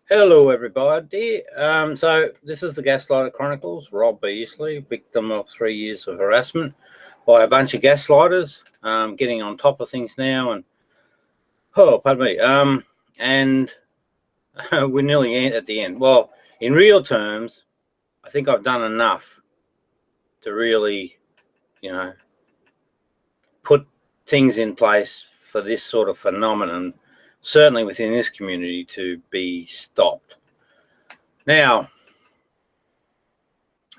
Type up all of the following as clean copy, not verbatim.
Hello, everybody. So this is the Gaslighter Chronicles. Rob Beasley, victim of 3 years of harassment by a bunch of gaslighters. Getting on top of things now, and pardon me. And we're nearly at the end. Well, in real terms, I think I've done enough to really, put things in place for this sort of phenomenon, certainly within this community, to be stopped. Now,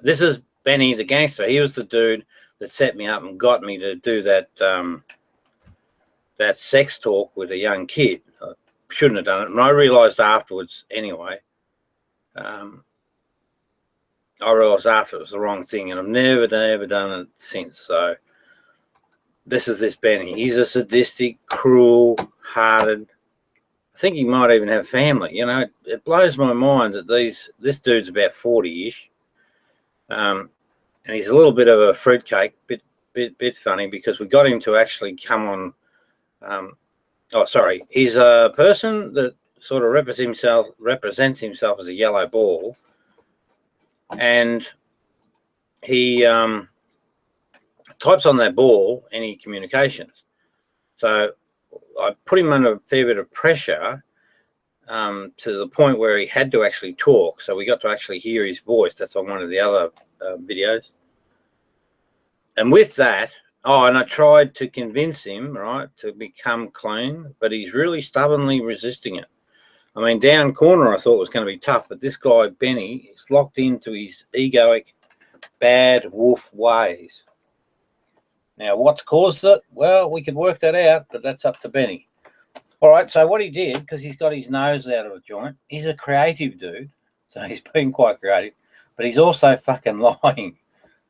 this is BENI the gangster. He was the dude that set me up and got me to do that that sex talk with a young kid. I shouldn't have done it, and I realised afterwards anyway. I realised after it was the wrong thing, and I've never done it since. So this is this BENI. He's a sadistic, cruel-hearted. I think he might even have family. It blows my mind that this dude's about 40-ish. And he's a little bit of a fruitcake, bit funny, because we got him to actually come on. He's a person that sort of represents himself as a yellow ball, and he types on that ball any communications. So I put him under a fair bit of pressure, to the point where he had to actually talk. So we got to actually hear his voice. That's on one of the other videos. And with that, and I tried to convince him, right, to become clean, but he's really stubbornly resisting it. I mean, down corner I thought was going to be tough, but this guy, BENI, is locked into his egoic, bad wolf ways. Now, what's caused it? Well, we could work that out, but that's up to BENI. All right, so what he did, because he's got his nose out of a joint, he's a creative dude, so he's been quite creative, but he's also fucking lying.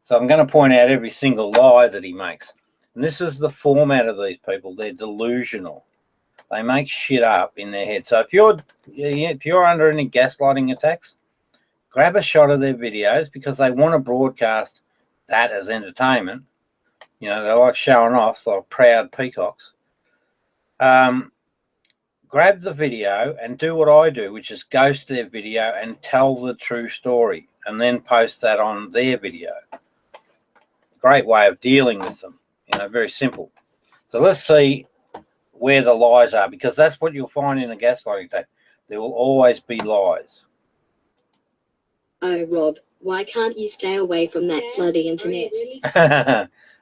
So I'm going to point out every single lie that he makes. And this is the format of these people. They're delusional. They make shit up in their head. So if you're under any gaslighting attacks, grab a shot of their videos, because they want to broadcast that as entertainment. They like showing off like proud peacocks. Grab the video and do what I do, which is ghost their video and tell the true story, and then post that on their video. Great way of dealing with them. Very simple. So let's see where the lies are, because that's what you'll find in a gaslighting attack. There will always be lies. Oh, Rob, why can't you stay away from that bloody internet?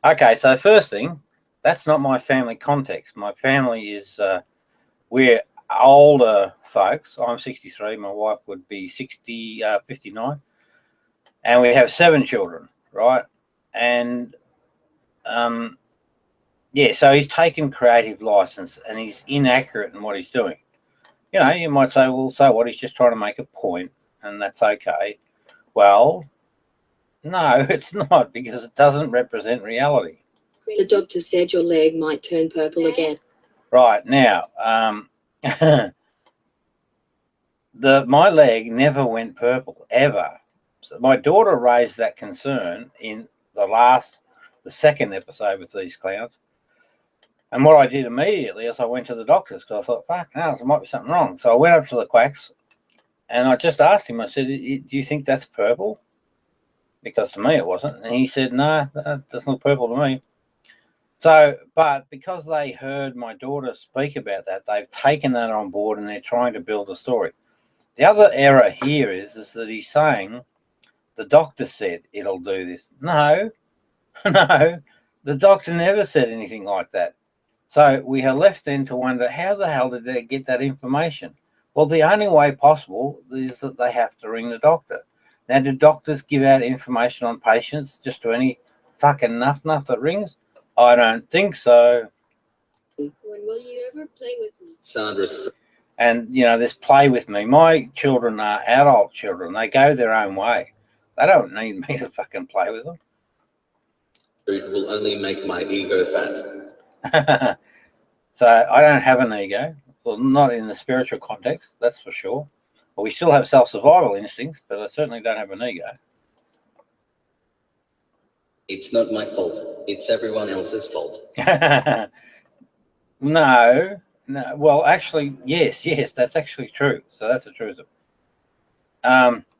Okay, so first thing, that's not my family context. My family is, we're older folks. I'm 63. My wife would be 59. And we have 7 children, right? And, so he's taken creative license, and he's inaccurate in what he's doing. You might say, well, so what? He's just trying to make a point, and that's okay. Well, no, it's not, because it doesn't represent reality. The doctor said your leg might turn purple again. Right, now, my leg never went purple, ever. So my daughter raised that concern in the second episode with these clowns. And what I did immediately is I went to the doctors, because I thought, fuck, no, there might be something wrong. So I went up to the quacks, and I just asked him, I said, do you think that's purple? Because to me it wasn't. And he said, no, that doesn't look purple to me. So, but because they heard my daughter speak about that, they've taken that on board, and they're trying to build a story. The other error here is that he's saying the doctor said it'll do this. No, the doctor never said anything like that. So we are left then to wonder, how the hell did they get that information? Well, the only way possible is that they have to ring the doctor. Now, do doctors give out information on patients just to any fucking nuff that rings? I don't think so. When will you ever play with me? Sandra's. And, this play with me. My children are adult children. They go their own way. They don't need me to fucking play with them. Food will only make my ego fat. So I don't have an ego. Well, not in the spiritual context, that's for sure. Well, we still have self-survival instincts, but I certainly don't have an ego. It's not my fault. It's everyone else's fault. No. Well, actually, yes, that's actually true. So that's the truth.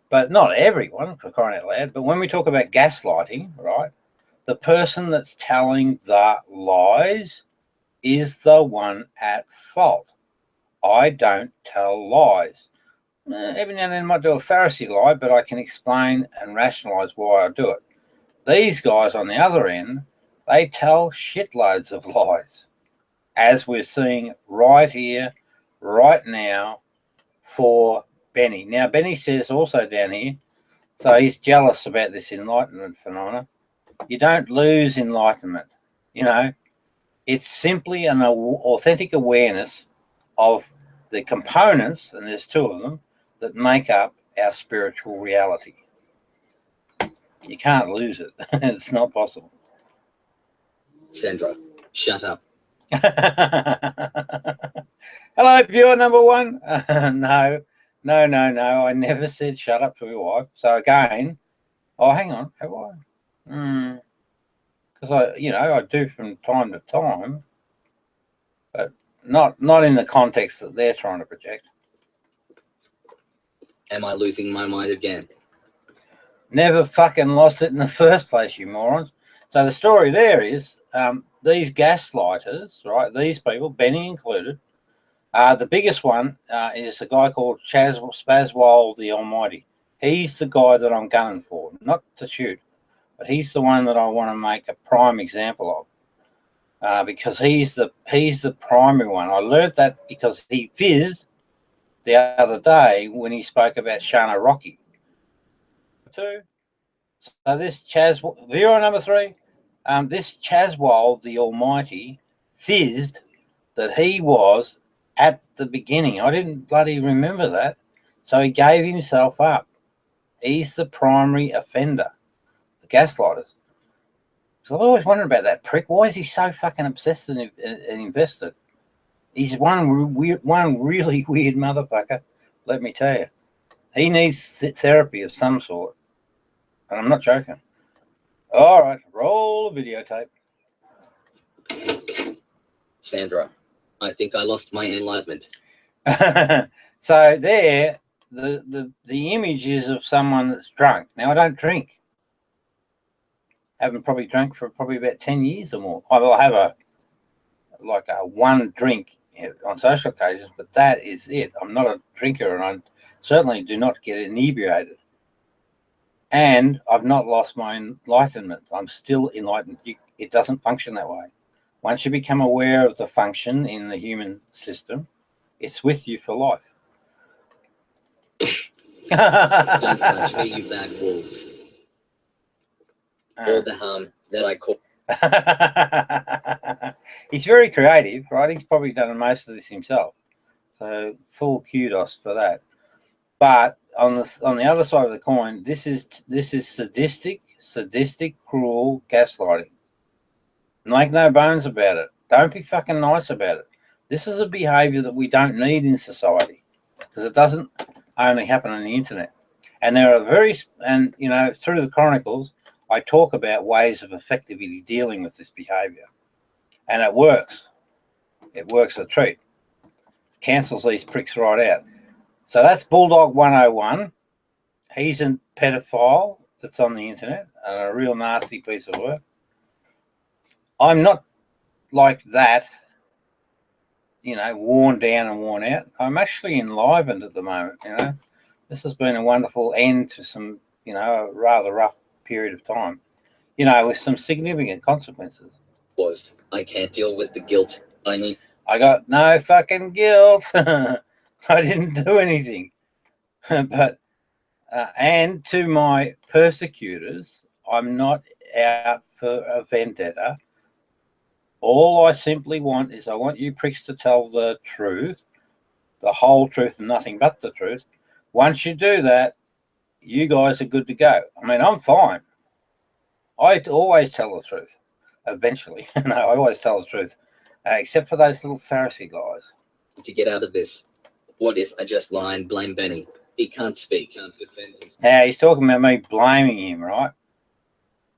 But not everyone, for crying out loud. But when we talk about gaslighting, right, the person that's telling the lies is the one at fault. I don't tell lies. Every now and then I might do a Pharisee lie, but I can explain and rationalise why I do it. These guys on the other end, they tell shitloads of lies, as we're seeing right here, right now, for BENI. Now, BENI says also down here, so he's jealous about this enlightenment phenomena. You don't lose enlightenment. You know, it's simply an authentic awareness of the components, and there's two of them, that make up our spiritual reality. You can't lose it. It's not possible. Sandra, shut up. Hello, viewer number one. No. I never said shut up to your wife. So again, oh, hang on, have I? Because I do from time to time, but not in the context that they're trying to project. Am I losing my mind again? Never fucking lost it in the first place, you morons. So the story there is these gaslighters, right? These people, BENI included, the biggest one is a guy called Spazwell the Almighty. He's the guy that I'm gunning for, not to shoot, but he's the one that I want to make a prime example of, because he's the primary one. I learned that because he fizzed the other day when he spoke about Shana Rocky. Two. So this viewer number three, this Chaswell the Almighty fizzed that he was at the beginning. I didn't bloody remember that. So he gave himself up. He's the primary offender, the gaslighters. So I always wondered about that prick. Why is he so fucking obsessed and invested? He's one really weird motherfucker, let me tell you. He needs therapy of some sort. And I'm not joking. All right, roll the videotape. Sandra, I think I lost my enlightenment. So there, the image is of someone that's drunk. Now, I don't drink. Haven't probably drank for probably about 10 years or more. I will have a one drink on social occasions, but that is it. I'm not a drinker, and I certainly do not get inebriated. And I've not lost my enlightenment. I'm still enlightened. It doesn't function that way. Once you become aware of the function in the human system, it's with you for life. Don't touch me, you bad wolves. All the harm that I cause. He's very creative, right? He's probably done most of this himself. So full kudos for that. But on the other side of the coin, this is sadistic, cruel gaslighting. Make no bones about it. Don't be fucking nice about it. This is a behavior that we don't need in society, because it doesn't only happen on the internet. And there are through the Chronicles, I talk about ways of effectively dealing with this behavior. And it works. It works a treat. It cancels these pricks right out. So that's Bulldog 101. He's a pedophile that's on the internet, and a real nasty piece of work. I'm not like that, worn down and worn out. I'm actually enlivened at the moment, This has been a wonderful end to some, a rather rough period of time, with some significant consequences. I can't deal with the guilt. I got no fucking guilt. I didn't do anything. But and to my persecutors, I'm not out for a vendetta. All I simply want is I want you pricks to tell the truth, the whole truth and nothing but the truth. Once you do that, you guys are good to go. I mean, I'm fine. I always tell the truth. Eventually. No, I always tell the truth. Except for those little Pharisee guys. To get out of this, what if I just lie and blame BENI? He can't speak, can't defend himself. Now, he's talking about me blaming him, right?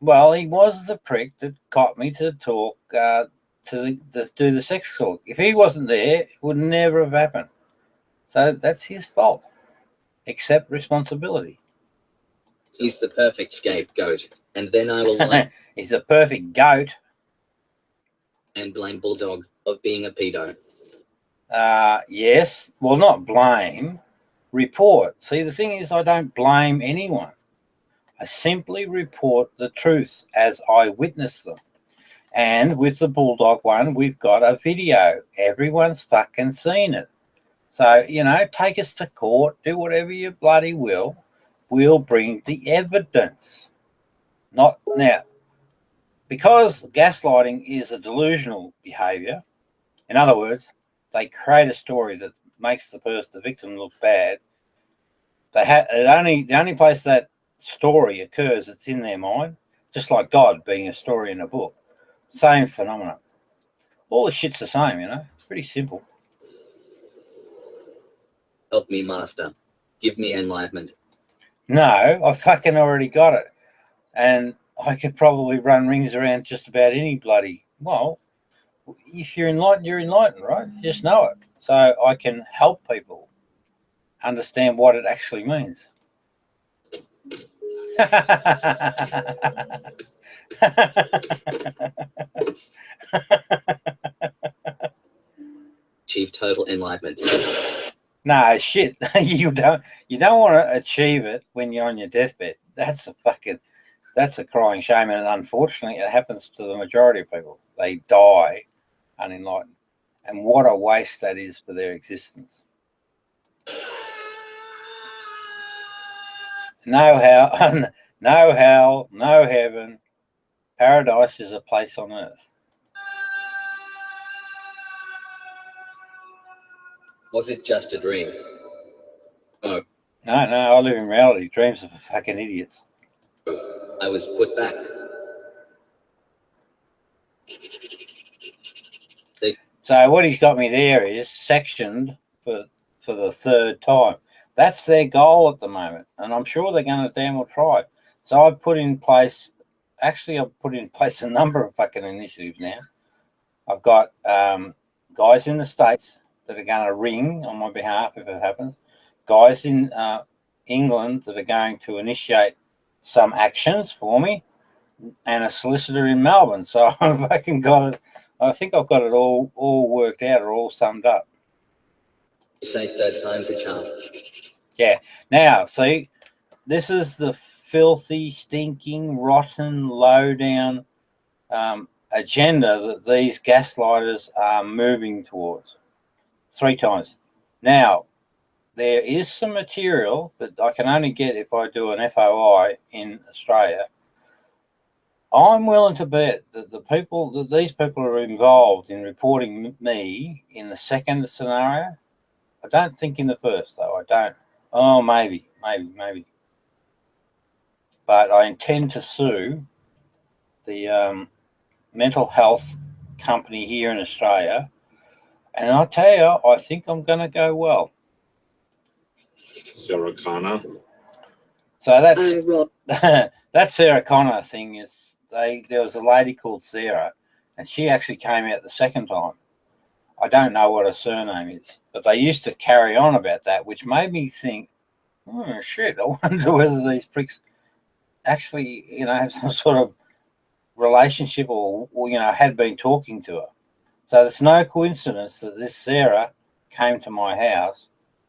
Well, he was the prick that got me to talk, do the sex talk. If he wasn't there, it would never have happened. So that's his fault. accept responsibility. He's the perfect scapegoat, and then I will lie He's a perfect goat. and blame Bulldog of being a pedo. Yes. Well, not blame. Report. See, the thing is, I don't blame anyone. I simply report the truth as I witness them. And with the Bulldog one, we've got a video. Everyone's fucking seen it. So, you know, take us to court, do whatever you bloody will. We'll bring the evidence. Not now. Because gaslighting is a delusional behavior, in other words, they create a story that makes the victim look bad. The only place that story occurs, it's in their mind, just like God being a story in a book. Same phenomenon. All the shit's the same, you know. Pretty simple. Help me, master. Give me enlightenment. No, I fucking already got it. And I could probably run rings around just about any bloody, well, if you're enlightened, right? You just know it. So I can help people understand what it actually means. Achieve total enlightenment. No, shit. You don't want to achieve it when you're on your deathbed. That's a crying shame, and unfortunately it happens to the majority of people. They die unenlightened. And what a waste that is for their existence. No hell, no hell, no heaven. Paradise is a place on earth. Was it just a dream? Oh. No, I live in reality. Dreams are for fucking idiots. I was put back. So what he's got me there is sectioned for the third time. That's their goal at the moment, and I'm sure they're going to damn well try. So I've put in place a number of fucking initiatives now. I've got guys in the States that are going to ring on my behalf if it happens. Guys in England that are going to initiate some actions for me, and a solicitor in Melbourne. So I've fucking got it. I think I've got it all worked out or all summed up. You say third time's a charm. Yeah. Now, see, this is the filthy, stinking, rotten, low-down agenda that these gaslighters are moving towards. 3 times. Now, there is some material that I can only get if I do an FOI in Australia. I'm willing to bet that these people are involved in reporting me in the second scenario. I don't think in the first, though. I don't. Oh, maybe. But I intend to sue the mental health company here in Australia. And I tell you, I think I'm going to go well. Sarah Connor. So that's that Sarah Connor thing is. There was a lady called Sarah, and she actually came out the second time. I don't know what her surname is, but they used to carry on about that, which made me think, oh shit, I wonder whether these pricks actually, you know, have some sort of relationship or you know, had been talking to her. So it's no coincidence that this Sarah came to my house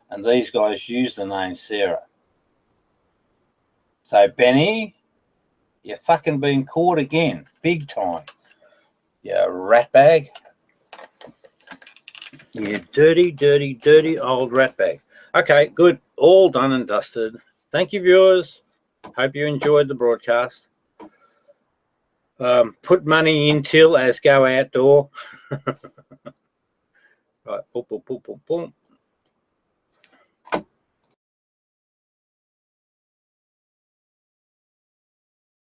and these guys used the name Sarah. So BENI, you're fucking being caught again, big time. You rat bag. You dirty, dirty, dirty old rat bag. Okay, good. All done and dusted. Thank you, viewers. Hope you enjoyed the broadcast. Put money in till as go outdoor. Right, boom, boom, boom, boom, boom.